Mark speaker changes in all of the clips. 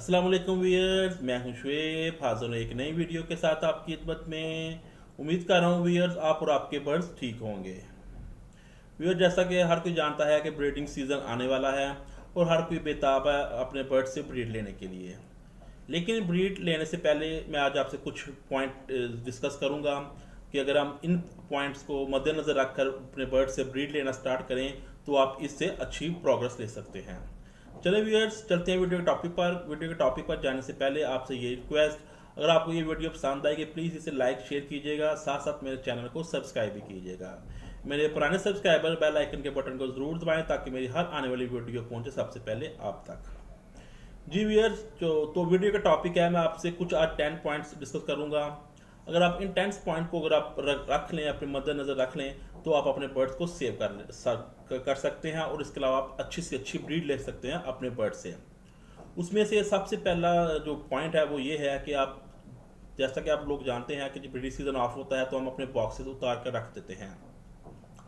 Speaker 1: अस्सलाम वालेकुम व्यूअर्स, मैं हूं शुएब, हाजिर हूं एक नई वीडियो के साथ आपकी खिदमत में। उम्मीद कर रहा हूं व्यूअर्स आप और आपके बर्ड्स ठीक होंगे। व्यूअर्स, जैसा कि हर कोई जानता है कि ब्रीडिंग सीजन आने वाला है और हर कोई बेताब है अपने बर्ड्स से ब्रीड लेने के लिए। लेकिन ब्रीड लेने से पहले मैं आज आपसे कुछ पॉइंट डिस्कस करूंगा कि अगर हम इन पॉइंट्स को मद्देनज़र रखकर अपने बर्ड से ब्रीड लेना स्टार्ट करें तो आप इससे अच्छी प्रोग्रेस ले सकते हैं। चलिए व्यूअर्स, चलते हैं वीडियो के टॉपिक पर जाने से पहले आपसे ये रिक्वेस्ट, अगर आपको ये वीडियो पसंद आएगी प्लीज़ इसे लाइक शेयर कीजिएगा, साथ साथ मेरे चैनल को सब्सक्राइब भी कीजिएगा। मेरे पुराने सब्सक्राइबर बेल आइकन के बटन को ज़रूर दबाएं ताकि मेरी हर आने वाली वीडियो पहुंचे सबसे पहले आप तक। जी व्यूअर्स, तो वीडियो का टॉपिक है, मैं आपसे कुछ आज 10 पॉइंट्स डिस्कस करूंगा। अगर आप इन 10 पॉइंट को अगर आप रख लें, अपने मद्देनजर रख लें, तो आप अपने बर्ड्स को सेव कर सकते हैं और इसके अलावा आप अच्छी से अच्छी ब्रीड ले सकते हैं अपने बर्ड से। उसमें से सबसे पहला जो पॉइंट है वो ये है कि आप, जैसा कि आप लोग जानते हैं कि जब ब्रीडिंग सीजन ऑफ होता है तो हम अपने बॉक्सेस उतार कर रख देते हैं।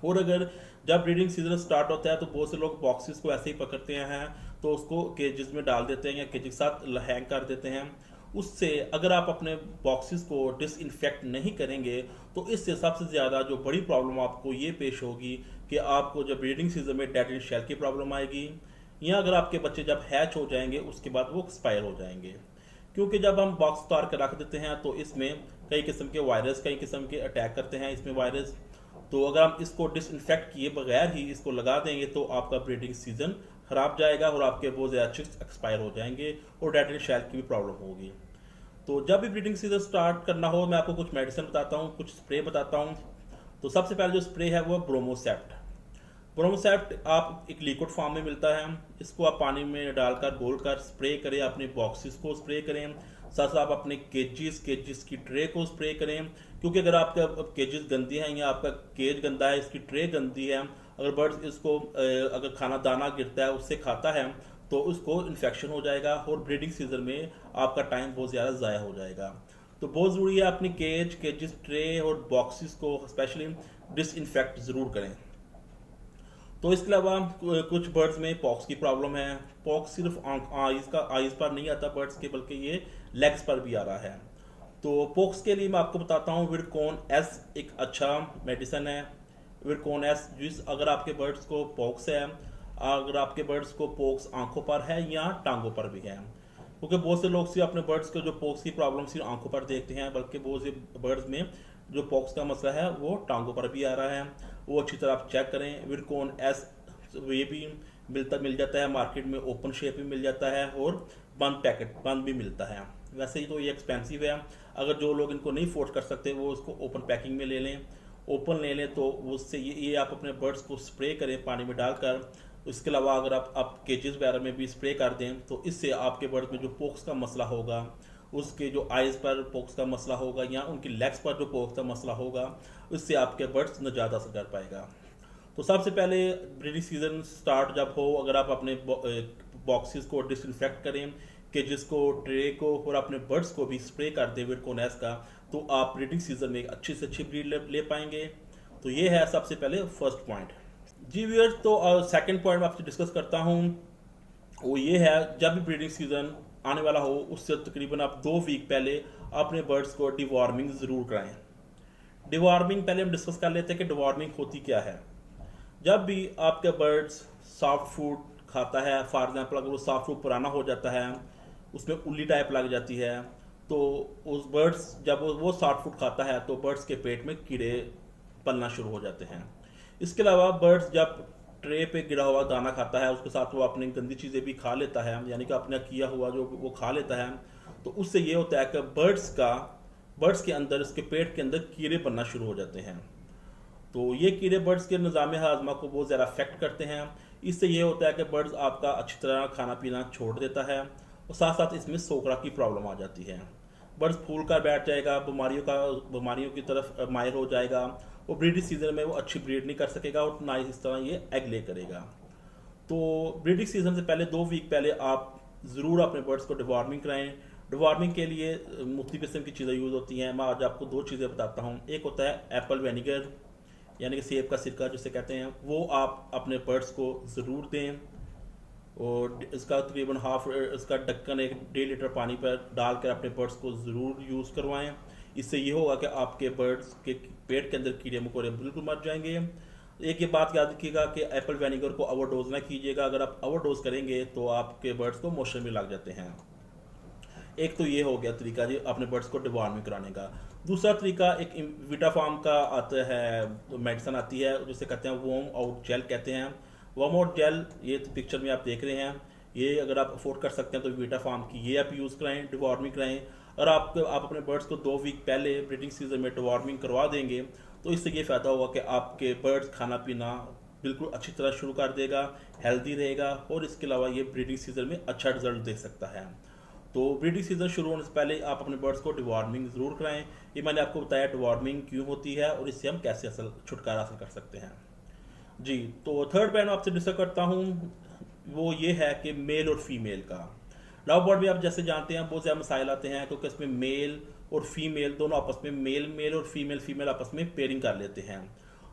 Speaker 1: और अगर जब ब्रीडिंग सीजन स्टार्ट होता है तो बहुत से लोग बॉक्सेस को ऐसे ही पकड़ते हैं तो उसको केजेस में डाल देते हैं या केजेस के साथ हैंग कर देते हैं। उससे अगर आप अपने बॉक्सेस को डिसइंफेक्ट नहीं करेंगे तो इससे सबसे ज़्यादा जो बड़ी प्रॉब्लम आपको ये पेश होगी कि आपको जब ब्रीडिंग सीजन में डेड एंड शेल की प्रॉब्लम आएगी, या अगर आपके बच्चे जब हैच हो जाएंगे उसके बाद वो एक्सपायर हो जाएंगे। क्योंकि जब हम बॉक्स उतार कर रख देते हैं तो इसमें कई किस्म के वायरस, कई किस्म के अटैक करते हैं इसमें वायरस। तो अगर हम इसको डिसइंफेक्ट किए बगैर ही इसको लगा देंगे तो आपका ब्रीडिंग सीजन खराब जाएगा और आपके बहुत ज़्यादा चिक्स एक्सपायर हो जाएंगे और डेड एंड शेल की भी प्रॉब्लम होगी। तो जब भी ब्रीडिंग सीजन स्टार्ट करना हो मैं आपको कुछ मेडिसिन बताता हूँ, कुछ स्प्रे बताता हूँ। तो सबसे पहले जो स्प्रे है वो ब्रोमोसेप्ट। ब्रोमोसेप्ट आप एक लिक्विड फॉर्म में मिलता है, इसको आप पानी में डालकर घोल कर स्प्रे करें, अपने बॉक्सेस को स्प्रे करें, साथ साथ आप अपने केजेस की ट्रे को स्प्रे करें। क्योंकि अगर आपका केजेस गंदी हैं या आपका केज गंदा है, इसकी ट्रे गंदी है, अगर बर्ड्स इसको अगर खाना दाना गिरता है उससे खाता है तो उसको इन्फेक्शन हो जाएगा और ब्रीडिंग सीजन में आपका टाइम बहुत ज़्यादा ज़ाया हो जाएगा। तो बहुत ज़रूरी है अपनी केजेस ट्रे और बॉक्सेस को स्पेशली डिसइंफेक्ट ज़रूर करें। तो इसके अलावा कुछ बर्ड्स में पॉक्स की प्रॉब्लम है। पॉक्स सिर्फ आइज पर नहीं आता बर्ड्स के, बल्कि ये लेग्स पर भी आ रहा है। तो पॉक्स के लिए मैं आपको बताता हूँ विरकोन एस एक अच्छा मेडिसिन है। विरकोन एस जिस, अगर आपके बर्ड्स को पॉक्स है, अगर आपके बर्ड्स को पॉक्स आंखों पर है या टांगों पर भी है, क्योंकि बहुत से लोग सिर्फ अपने बर्ड्स को जो पॉक्स की प्रॉब्लम सिर्फ आंखों पर देखते हैं, बल्कि बहुत से बर्ड्स में जो पॉक्स का मसला है वो टांगों पर भी आ रहा है। वो अच्छी तरह आप चेक करें। विरकोन एस ये भी मिल जाता है मार्केट में, ओपन शेप में मिल जाता है और बंद भी मिलता है। वैसे ही तो ये एक्सपेंसिव है, अगर जो लोग इनको नहीं अफोर्ड कर सकते वो इसको ओपन पैकिंग में ले लें, ओपन ले लें। तो उससे ये आप अपने बर्ड्स को स्प्रे करें पानी में डालकर। इसके अलावा अगर आप केजेस वगैरह में भी स्प्रे कर दें तो इससे आपके बर्ड्स में जो पोक्स का मसला होगा, उसके जो आइज़ पर पोक्स का मसला होगा या उनकी लेग्स पर जो पोक्स का मसला होगा, उससे आपके बर्ड्स नजात हासिल कर पाएगा। तो सबसे पहले ब्रीडिंग सीजन स्टार्ट जब हो, अगर आप अपने बॉक्सेस को डिसइंफेक्ट करें, केजेस को, ट्रे को और अपने बर्ड्स को भी स्प्रे कर दें विरकोनेस का, तो आप ब्रीडिंग सीजन में एक अच्छी से अच्छी ब्रीड ले पाएंगे। तो ये है सबसे पहले फर्स्ट पॉइंट। जी व्यूअर्स, तो सेकंड पॉइंट मैं आपसे डिस्कस करता हूँ, वो ये है जब भी ब्रीडिंग सीजन आने वाला हो उससे तकरीबन आप 2 वीक पहले अपने बर्ड्स को डिवॉर्मिंग ज़रूर कराएं। डिवॉर्मिंग पहले हम डिस्कस कर लेते हैं कि डिवॉर्मिंग होती क्या है। जब भी आपके बर्ड्स सॉफ्ट फूड खाता है, फॉर एग्जाम्पल अगर वो सॉफ्ट फूड पुराना हो जाता है, उसमें उल्ली टाइप लग जाती है, तो उस बर्ड्स जब वो सॉफ्ट फूड खाता है तो बर्ड्स के पेट में कीड़े पलना शुरू हो जाते हैं। इसके अलावा बर्ड्स जब ट्रे पे गिरा हुआ दाना खाता है उसके साथ वो अपनी गंदी चीज़ें भी खा लेता है, यानी कि अपना किया हुआ जो वो खा लेता है, तो उससे ये होता है कि बर्ड्स के अंदर, इसके पेट के अंदर कीड़े बनना शुरू हो जाते हैं। तो ये कीड़े बर्ड्स के निज़ाम हाजमा को बहुत ज़्यादा अफेक्ट करते हैं। इससे ये होता है कि बर्ड्स आपका अच्छी तरह खाना पीना छोड़ देता है और साथ साथ इसमें सोकरा की प्रॉब्लम आ जाती है। बर्ड्स फूल कर बैठ जाएगा, बीमारियों की तरफ माहिर हो जाएगा और ब्रीडिंग सीजन में वो अच्छी ब्रीड नहीं कर सकेगा और ना इस तरह ये एग ले करेगा। तो ब्रीडिंग सीजन से पहले 2 वीक पहले आप ज़रूर अपने बर्ड्स को डिवॉर्मिंग कराएं। डिवॉर्मिंग के लिए मुख्तलिफ किस्म की चीज़ें यूज़ होती हैं। मैं आज आपको 2 चीज़ें बताता हूँ। एक होता है एप्पल विनेगर, यानी कि सेब का सिरका जिसे कहते हैं, वो आप अपने बर्ड्स को ज़रूर दें। और इसका तकरीबन हाफ इसका ढक्कन 1.5 लीटर पानी पर डालकर अपने बर्ड्स को ज़रूर यूज़ करवाएं। इससे ये होगा कि आपके बर्ड्स के पेट के अंदर कीड़े मकोड़े बिल्कुल मर जाएंगे। एक ये बात याद रखिएगा कि एप्पल विनेगर को ओवरडोज ना कीजिएगा। अगर आप ओवरडोज करेंगे तो आपके बर्ड्स को मोशन में लग जाते हैं। एक तो ये हो गया तरीका जी अपने बर्ड्स को डिवॉर्मिंग कराने का। दूसरा तरीका एक विटाफार्म का आता है, तो मेडिसन आती है जिसे कहते हैं वॉर्म आउट जेल कहते हैं। वार्म आउट जेल ये तो पिक्चर में आप देख रहे हैं, ये अगर आप अफोर्ड कर सकते हैं तो विटाफार्म की ये आप यूज़ कराएं, डिवॉर्मिंग कराएं। और आप अपने बर्ड्स को 2 वीक पहले ब्रीडिंग सीजन में डिवॉर्मिंग करवा देंगे तो इससे ये फ़ायदा होगा कि आपके बर्ड्स खाना पीना बिल्कुल अच्छी तरह शुरू कर देगा, हेल्दी रहेगा और इसके अलावा ये ब्रीडिंग सीजन में अच्छा रिजल्ट दे सकता है। तो ब्रीडिंग सीजन शुरू होने से पहले आप अपने बर्ड्स को डिवॉर्मिंग ज़रूर कराएं। ये मैंने आपको बताया डिवॉर्मिंग क्यों होती है और इससे हम कैसे छुटकारा हासिल कर सकते हैं। जी, तो थर्ड पॉइंट आपसे डिस्कस करता हूँ, वो ये है कि मेल और फीमेल का। लव बर्ड में आप जैसे जानते हैं बहुत ज़्यादा मसाइल आते हैं क्योंकि इसमें मेल और फीमेल दोनों आपस में, मेल मेल और फीमेल फीमेल आपस में पेयरिंग कर लेते हैं।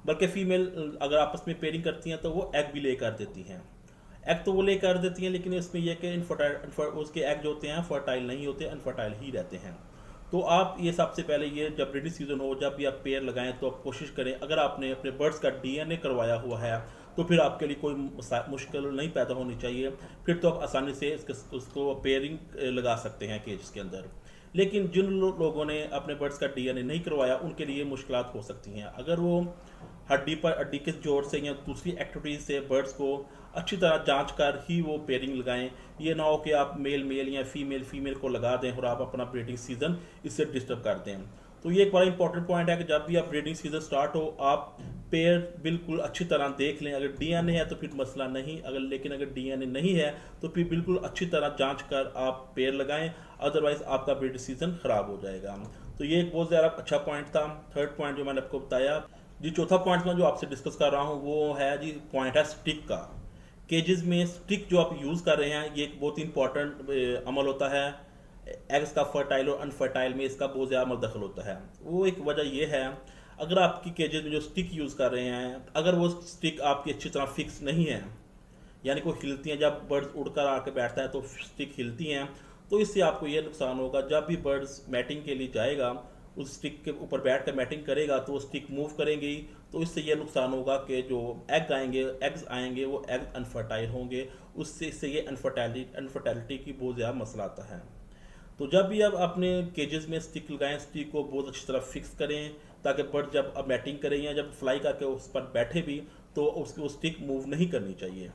Speaker 1: बल्कि फीमेल अगर आपस में पेयरिंग करती हैं तो वो एग भी ले कर देती हैं। एग तो वो ले कर देती हैं लेकिन इसमें यह कि उसके एग जो होते हैं फर्टाइल नहीं होते, अनफर्टाइल ही रहते हैं। तो आप ये सबसे पहले ये जब ब्रीडिंग सीजन हो, जब भी आप पेयर लगाएं तो आप कोशिश करें, अगर आपने अपने बर्ड्स का डीएनए करवाया हुआ है तो फिर आपके लिए कोई मुश्किल नहीं पैदा होनी चाहिए। फिर तो आप आसानी से उसको पेयरिंग लगा सकते हैं केज के अंदर। लेकिन जिन लोगों ने अपने बर्ड्स का डीएनए नहीं करवाया उनके लिए मुश्किलात हो सकती हैं। अगर वो हड्डी के जोर से या दूसरी एक्टिविटीज से बर्ड्स को अच्छी तरह जांच कर ही वो पेयरिंग लगाएं। ये ना हो कि आप मेल मेल या फीमेल फीमेल को लगा दें और आप अपना ब्रीडिंग सीजन इससे डिस्टर्ब कर दें। तो ये एक बड़ा इंपॉर्टेंट पॉइंट है कि जब भी आप ब्रीडिंग सीजन स्टार्ट हो आप पेयर बिल्कुल अच्छी तरह देख लें। अगर डीएनए है तो फिर मसला नहीं, अगर डीएनए नहीं है तो फिर बिल्कुल अच्छी तरह जांच कर आप पेयर लगाएं, अदरवाइज आपका ब्रीडिंग सीजन खराब हो जाएगा। तो ये एक बहुत ज़्यादा अच्छा पॉइंट था, थर्ड पॉइंट जो मैंने आपको बताया जी। चौथा पॉइंट मैं जो आपसे डिस्कस कर रहा हूँ वो है जी, पॉइंट है स्टिक का। केजेस में स्टिक जो आप यूज़ कर रहे हैं ये एक बहुत ही इंपॉर्टेंट अमल होता है। एग्स का फर्टाइल और अनफर्टाइल में इसका बहुत ज़्यादा दखल होता है। वो एक वजह ये है, अगर आपकी केजेस में जो स्टिक यूज़ कर रहे हैं अगर वो स्टिक आपकी अच्छी तरह फिक्स नहीं है, यानी को हिलती हैं, जब बर्ड्स उड़कर आके बैठता है तो स्टिक हिलती हैं, तो इससे आपको ये नुकसान होगा। जब भी बर्ड्स मैटिंग के लिए जाएगा उस स्टिक के ऊपर बैठ कर मैटिंग करेगा तो वो स्टिक मूव करेंगी, तो इससे ये नुकसान होगा कि जो एग्स आएंगे वो एग अनफर्टाइल होंगे। इससे ये अनफर्टाइलिटी की बहुत ज़्यादा मसला आता है। तो जब भी आप अपने केजेस में स्टिक लगाएं, स्टिक को बहुत अच्छी तरह फिक्स करें ताकि बर्ड जब अब मैटिंग करें या जब फ्लाई करके उस पर बैठे भी तो उसकी वो स्टिक मूव नहीं करनी चाहिए।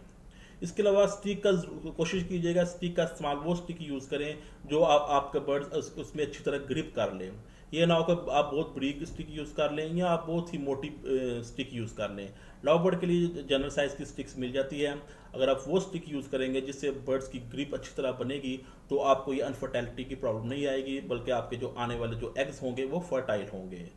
Speaker 1: इसके अलावा स्टिक का कोशिश कीजिएगा स्टिक का इस्तेमाल वो स्टिक यूज़ करें जो आपका बर्ड उसमें अच्छी तरह ग्रिप कर लें। ये ना हो कि आप बहुत बरीक स्टिक यूज़ कर लें या आप बहुत ही मोटी स्टिक यूज़ कर लें। लव बर्ड के लिए जनरल साइज़ की स्टिक्स मिल जाती है। अगर आप वो स्टिक यूज़ करेंगे जिससे बर्ड्स की ग्रिप अच्छी तरह बनेगी तो आपको ये अनफर्टाइलिटी की प्रॉब्लम नहीं आएगी, बल्कि आपके जो आने वाले जो एग्स होंगे वो फर्टाइल होंगे।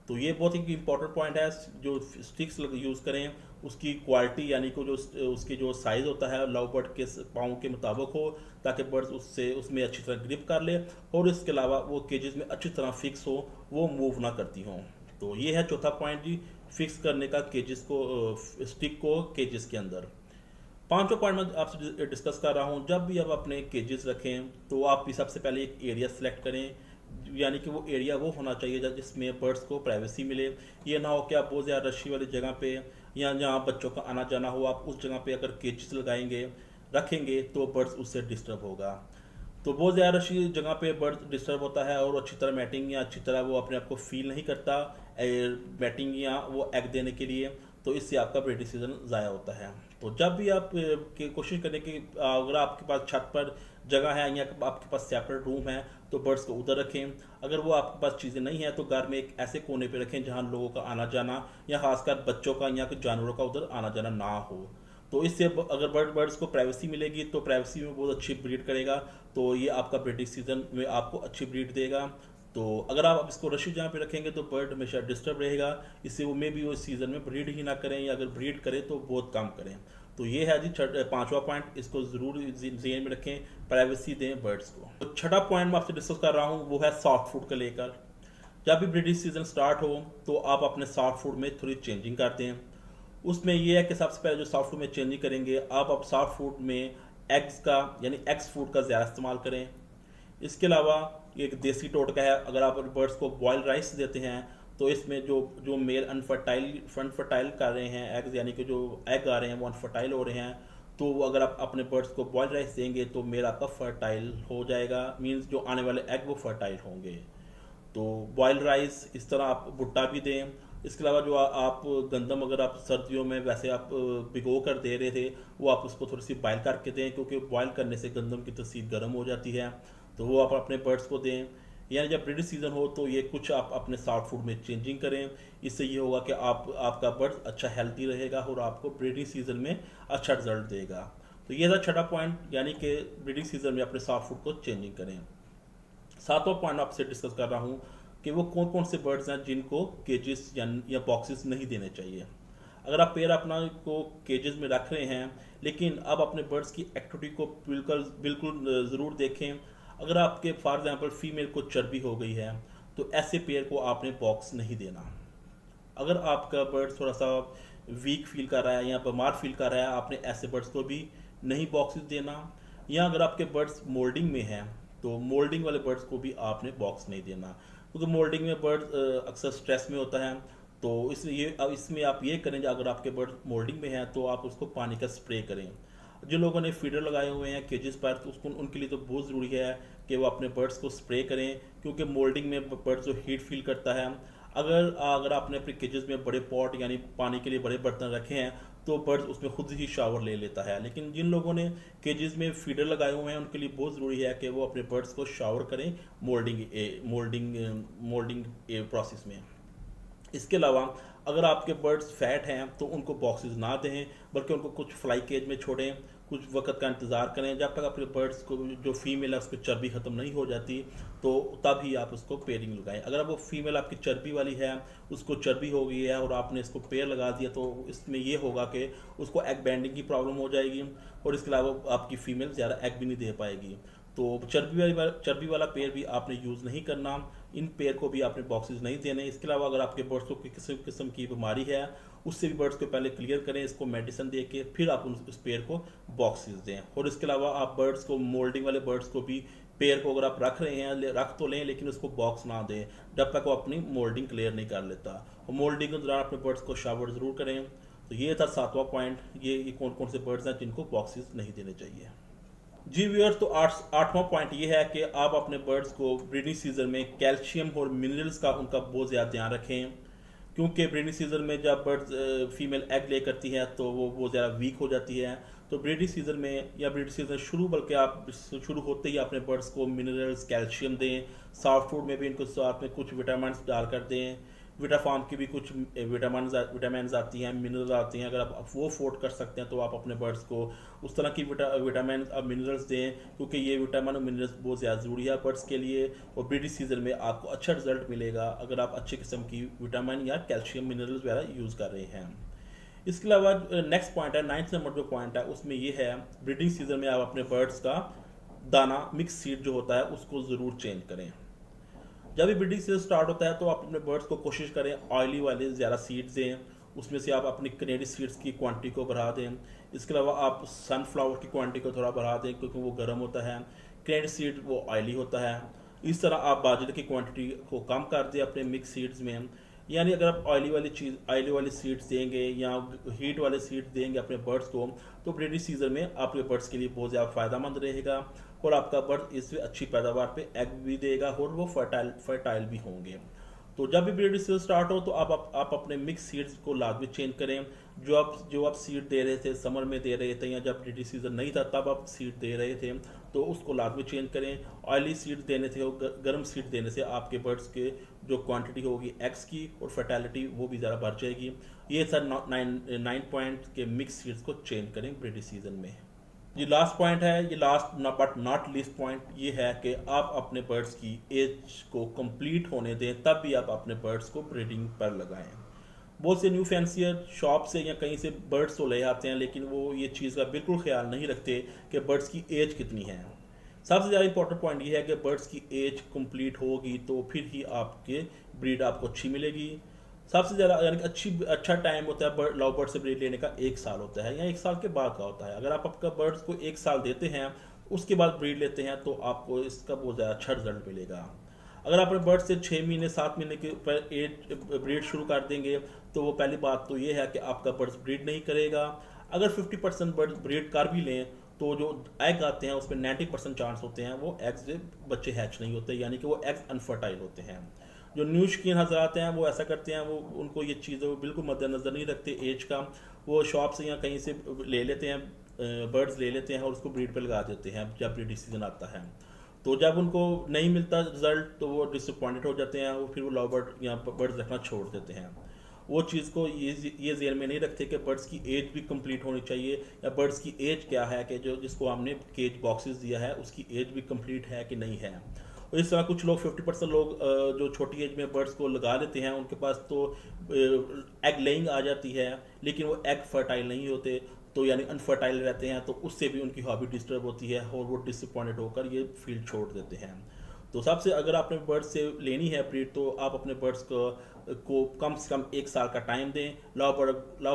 Speaker 1: तो ये बहुत ही इंपॉर्टेंट पॉइंट है, जो स्टिक्स यूज़ करें उसकी क्वालिटी यानी कि जो उसकी जो साइज़ होता है लव बर्ड के पाँव के मुताबिक हो ताकि बर्ड्स उसमें अच्छी तरह ग्रिप कर ले और इसके अलावा वो केजेस में अच्छी तरह फिक्स हो, वो मूव ना करती हों। तो ये है चौथा पॉइंट जी, फिक्स करने का केजेस को, स्टिक को केजेस के अंदर। पांचवा पॉइंट मैं आपसे डिस्कस कर रहा हूँ, जब भी आप अपने केजेस रखें तो आप भी सबसे पहले एक एरिया सेलेक्ट करें, यानी कि वो एरिया वो होना चाहिए जिसमें बर्ड्स को प्राइवेसी मिले। ये ना हो कि आप बहुत ज़्यादा रशी वाली जगह पे या जहाँ बच्चों का आना जाना हो आप उस जगह पे अगर केजेस लगाएंगे रखेंगे तो बर्ड्स उससे डिस्टर्ब होगा। तो बहुत ज़्यादा रशी जगह पे बर्ड डिस्टर्ब होता है और अच्छी तरह मैटिंग या अच्छी तरह वो अपने आप को फील नहीं करता मैटिंग या वो एग देने के लिए, तो इससे आपका ब्रीडिंग सीजन ज़ाया होता है। तो जब भी आप कोशिश करें कि अगर आपके पास छत पर जगह है या आपके पास सेपरेट रूम है तो बर्ड्स को उधर रखें। अगर वो आपके पास चीज़ें नहीं हैं तो घर में एक ऐसे कोने पे रखें जहां लोगों का आना जाना या खासकर बच्चों का या कुछ जानवरों का उधर आना जाना ना हो। तो इससे अगर बर्ड्स को प्राइवेसी मिलेगी तो प्राइवेसी में बहुत अच्छी ब्रीड करेगा, तो ये आपका ब्रीडिंग सीजन में आपको अच्छी ब्रीड देगा। तो अगर आप इसको रशी जहाँ पे रखेंगे तो बर्ड हमेशा डिस्टर्ब रहेगा, इससे वो में भी वो सीज़न में ब्रीड ही ना करें या अगर ब्रीड करें तो बहुत कम करें। तो ये है जी पांचवा पॉइंट, इसको ज़रूर ज़हन में रखें, प्राइवेसी दें बर्ड्स को। तो छठा पॉइंट मैं आपसे डिस्कस कर रहा हूँ वो है सॉफ्ट फूड को लेकर। जब भी ब्रीडिंग सीजन स्टार्ट हो तो आप अपने सॉफ्ट फूड में थोड़ी चेंजिंग करते हैं। उसमें यह है कि सबसे पहले जो सॉफ्ट फूड में चेंजिंग करेंगे आप सॉफ्ट फूड में एग्स का यानी एग्स फूड का ज़्यादा इस्तेमाल करें। इसके अलावा एक देसी टोटका है, अगर आप बर्ड्स को बॉयल राइस देते हैं तो इसमें जो जो मेल अनफर्टाइल कर रहे हैं एग्स, यानी कि जो एग आ रहे हैं वो अनफर्टाइल हो रहे हैं, तो अगर आप अपने बर्ड्स को बॉयल राइस देंगे तो मेल आपका फर्टाइल हो जाएगा, मीन्स जो आने वाले एग वो फर्टाइल होंगे। तो बॉयल राइस, इस तरह आप भुट्टा भी दें। इसके अलावा जो आप गंदम, अगर आप सर्दियों में वैसे आप भिगो कर दे रहे थे, वो आप उसको थोड़ी सी बॉयल करके दें, क्योंकि बॉयल करने से गंदम की तसीर गर्म हो जाती है, तो वो आप अपने बर्ड्स को दें। यानी जब ब्रीडिंग सीजन हो तो ये कुछ आप अपने सॉफ्ट फूड में चेंजिंग करें। इससे ये होगा कि आपका बर्ड अच्छा हेल्दी रहेगा और आपको ब्रीडिंग सीजन में अच्छा रिजल्ट देगा। तो ये था छठा पॉइंट, यानी कि ब्रीडिंग सीजन में अपने सॉफ्ट फूड को चेंजिंग करें। सातवां पॉइंट आपसे डिस्कस कर रहा हूँ कि वो कौन कौन से बर्ड्स हैं जिनको केजेस या बॉक्सेस नहीं देने चाहिए। अगर आप पेयर अपना को केजेस में रख रहे हैं, लेकिन अब अपने बर्ड्स की एक्टिविटी को बिल्कुल बिल्कुल ज़रूर देखें। अगर आपके फॉर एग्जांपल फीमेल को चर्बी हो गई है तो ऐसे पेयर को आपने बॉक्स नहीं देना। अगर आपका बर्ड थोड़ा सा वीक फील कर रहा है या बीमार फील कर रहा है, आपने ऐसे बर्ड्स को भी नहीं बॉक्सेस देना। या अगर आपके बर्ड्स मोल्डिंग में हैं तो मोल्डिंग वाले बर्ड्स को भी आपने बॉक्स नहीं देना, क्योंकि मोल्डिंग में बर्ड अक्सर स्ट्रेस में होता है। तो इसलिए अब इसमें आप ये करें, अगर आपके बर्ड मोल्डिंग में है तो आप उसको पानी का स्प्रे करें। जिन लोगों ने फीडर लगाए हुए हैं केजेस पर, तो उसको उनके लिए तो बहुत ज़रूरी है कि वो अपने बर्ड्स को स्प्रे करें, क्योंकि मोल्डिंग में बर्ड्स जो हीट फील करता है। अगर अगर आपने अपने केजेस में बड़े पॉट यानी पानी के लिए बड़े बर्तन रखे हैं तो बर्ड्स उसमें खुद ही शावर ले लेता है। लेकिन जिन लोगों ने केजेस में फीडर लगाए हुए हैं उनके लिए बहुत ज़रूरी है कि वो अपने बर्ड्स को शावर करें मोल्डिंग प्रोसेस में। इसके अलावा अगर आपके बर्ड्स फैट हैं तो उनको बॉक्सेस ना दें, बल्कि उनको कुछ फ्लाई केज में छोड़ें, कुछ वक्त का इंतज़ार करें जब तक अपने बर्ड्स को जो फीमेल है उसकी चर्बी ख़त्म नहीं हो जाती, तो तब ही आप उसको पेयरिंग लगाएं। अगर वो फीमेल आपकी चर्बी वाली है, उसको चर्बी हो गई है और आपने इसको पेयर लगा दिया, तो इसमें ये होगा कि उसको एग बैंडिंग की प्रॉब्लम हो जाएगी और इसके अलावा आपकी फ़ीमेल ज़्यादा एग भी नहीं दे पाएगी। तो चर्बी वाला पेयर भी आपने यूज़ नहीं करना, इन पेयर को भी आपने बॉक्सेस नहीं देने। इसके अलावा अगर आपके बर्ड्स को किसी किस्म की बीमारी है, उससे भी बर्ड्स को पहले क्लियर करें, इसको मेडिसिन दे के फिर आप उस पेयर को बॉक्सेस दें। और इसके अलावा आप बर्ड्स को, मोल्डिंग वाले बर्ड्स को भी, पेयर को अगर आप रख रहे हैं रख तो लें, लेकिन उसको बॉक्स ना दें जब तक वो अपनी मोल्डिंग क्लियर नहीं कर लेता। और मोल्डिंग के दौरान अपने बर्ड्स को शावर ज़रूर करें। तो ये था सातवां पॉइंट, ये कौन कौन से बर्ड्स हैं जिनको बॉक्सेस नहीं देने चाहिए। जी व्यूअर्स, तो आठवां पॉइंट ये है कि आप अपने बर्ड्स को ब्रीडिंग सीजन में कैल्शियम और मिनरल्स का उनका बहुत ज़्यादा ध्यान रखें, क्योंकि ब्रीडिंग सीजन में जब बर्ड्स फीमेल एग ले करती है तो वो ज़्यादा वीक हो जाती है। तो ब्रीडिंग सीजन में या ब्रीडिंग सीजन बल्कि आप शुरू होते ही अपने बर्ड्स को मिनरल्स, कैल्शियम दें। सॉफ्ट फूड में भी इनको साथ में कुछ विटामिन डालकर दें। विटाफार्म की भी कुछ विटामिन आती हैं, मिनरल्स आती हैं, अगर आप वो अफोर्ड कर सकते हैं तो आप अपने बर्ड्स को उस तरह की विटामिन और मिनरल्स दें, क्योंकि ये विटामिन और मिनरल्स बहुत ज़्यादा ज़रूरी है बर्ड्स के लिए। और ब्रीडिंग सीजन में आपको अच्छा रिजल्ट मिलेगा अगर आप अच्छे किस्म की विटामिन या कैल्शियम मिनरल्स वगैरह यूज़ कर रहे हैं। इसके अलावा नेक्स्ट पॉइंट है, 9th नंबर जो पॉइंट है उसमें ये है, ब्रीडिंग सीजन में आप अपने बर्ड्स का दाना, मिक्स सीड जो होता है उसको ज़रूर चेंज करें। जब भी ब्रीडिंग सीजन स्टार्ट होता है तो आप अपने बर्ड्स को कोशिश करें ऑयली वाले ज़्यादा सीड्स दें, उसमें से आप अपनी कनेडी सीड्स की क्वांटिटी को बढ़ा दें। इसके अलावा आप सनफ्लावर की क्वांटिटी को थोड़ा बढ़ा दें, क्योंकि वो गर्म होता है, कनेडी सीड वो ऑयली होता है। इस तरह आप बाजरे की क्वांटिटी को कम कर दें अपने मिक्स सीड्स में। यानी अगर आप ऑयली वाली सीड्स देंगे या हीट वाले सीड्स देंगे अपने बर्ड्स को, तो ब्रीडिंग सीजन में आपके बर्ड्स के लिए बहुत ज़्यादा फ़ायदेमंद रहेगा और आपका बर्ड इससे अच्छी पैदावार पे एग भी देगा और वो फर्टाइल भी होंगे। तो जब भी ब्रीडिंग सीजन स्टार्ट हो तो आप अपने मिक्स सीड्स को लाजमी चेंज करें। जो आप सीड दे रहे थे समर में दे रहे थे या जब ब्रीडिंग सीजन नहीं था तब आप सीड दे रहे थे, तो उसको लाजमी चेंज करें। ऑयली सीड देने से और गर्म सीड देने से आपके बर्ड्स के जो क्वांटिटी होगी एग्स की और फर्टैलिटी वो भी ज़्यादा बढ़ जाएगी। ये सर 9 पॉइंट के मिक्स सीड्स को चेंज करें ब्रीडिंग सीजन में। ये लास्ट पॉइंट है, ये last but not least point ये है कि आप अपने बर्ड्स की एज को कंप्लीट होने दें, तब भी आप अपने बर्ड्स को ब्रीडिंग पर लगाएं। बहुत से न्यू फैंसियर शॉप से या कहीं से बर्ड्स तो ले आते हैं, लेकिन वो ये चीज़ का बिल्कुल ख्याल नहीं रखते कि बर्ड्स की एज कितनी है। सबसे ज़्यादा इंपॉर्टेंट पॉइंट ये है कि बर्ड्स की एज कंप्लीट होगी तो फिर ही आपके ब्रीड आपको अच्छी मिलेगी। सबसे ज़्यादा यानी कि अच्छा टाइम होता है लव बर्ड से ब्रीड लेने का 1 साल होता है या 1 साल के बाद का होता है। अगर आप आपका बर्ड्स को 1 साल देते हैं उसके बाद ब्रीड लेते हैं तो आपको इसका बहुत ज़्यादा अच्छा रिजल्ट मिलेगा। अगर आप अपने बर्ड से 6 महीने 7 महीने के ऊपर एज ब्रीड शुरू कर देंगे तो वो पहली बात तो ये है कि आपका बर्ड्स ब्रीड नहीं करेगा। अगर 50% बर्ड्स ब्रीड कर भी लें तो जो एग आते हैं उसमें 90% चांस होते हैं वो एग्स से बच्चे हैच नहीं होते, यानी कि वो एग्स अनफर्टाइल होते हैं। जो न्यू शकीन हजरात हैं वो ऐसा करते हैं, वो उनको ये चीज़ें बिल्कुल मद्देनज़र नहीं रखते एज का, वो शॉप से या कहीं से ले लेते हैं, बर्ड्स ले लेते हैं और उसको ब्रीड पे लगा देते हैं जब ब्रीडिंग सीजन आता है। तो जब उनको नहीं मिलता रिजल्ट तो वो डिसअपॉइंटेड हो जाते हैं, वो फिर वो लव बर्ड या बर्ड्स रखना छोड़ देते हैं। वो चीज़ को ये ज़हन में नहीं रखते कि बर्ड्स की एज भी कंप्लीट होनी चाहिए या बर्ड्स की एज क्या है, कि जो जिसको हमने केज बॉक्सेस दिया है उसकी एज भी कंप्लीट है कि नहीं है। और इस तरह कुछ लोग 50% लोग जो छोटी एज में बर्ड्स को लगा लेते हैं उनके पास तो एग लेइंग आ जाती है लेकिन वो एग फर्टाइल नहीं होते, तो यानी अनफर्टाइल रहते हैं, तो उससे भी उनकी हॉबी डिस्टर्ब होती है और वो डिसअपॉइंटेड होकर ये फील्ड छोड़ देते हैं। तो सबसे अगर आपने बर्ड्स से लेनी है ब्रीड तो आप अपने बर्ड्स को कम से कम 1 साल का टाइम दें। लव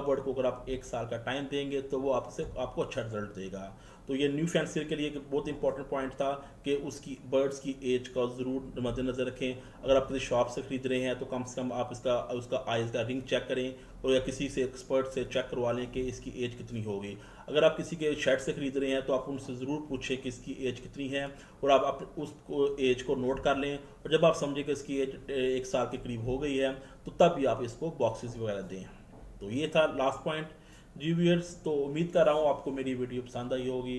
Speaker 1: बर्ड को अगर आप 1 साल का टाइम देंगे तो वो आपको अच्छा रिजल्ट देगा। तो ये न्यू फैंसियर के लिए एक बहुत इंपॉर्टेंट पॉइंट था कि उसकी बर्ड्स की एज का ज़रूर मद्देनज़र रखें। अगर आप किसी शॉप से ख़रीद रहे हैं तो कम से कम आप उसका आइज़ का रिंग चेक करें और या किसी से एक्सपर्ट से चेक करवा लें कि इसकी एज कितनी होगी। अगर आप किसी के शर्ट से ख़रीद रहे हैं तो आप उनसे ज़रूर पूछें कि इसकी एज कितनी है और आप उसको एज को नोट कर लें, और जब आप समझें कि इसकी एज 1 साल के करीब हो गई है तो तब भी आप इसको बॉक्सेस वगैरह दें। तो ये था लास्ट पॉइंट जी व्यूअर्स। तो उम्मीद कर रहा हूँ आपको मेरी वीडियो पसंद आई होगी।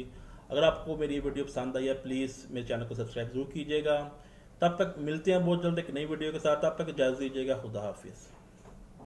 Speaker 1: अगर आपको मेरी वीडियो पसंद आई है प्लीज़ मेरे चैनल को सब्सक्राइब जरूर कीजिएगा। तब तक मिलते हैं बहुत जल्द एक नई वीडियो के साथ, तब तक इजाज़त दीजिएगा। खुदा हाफिज़।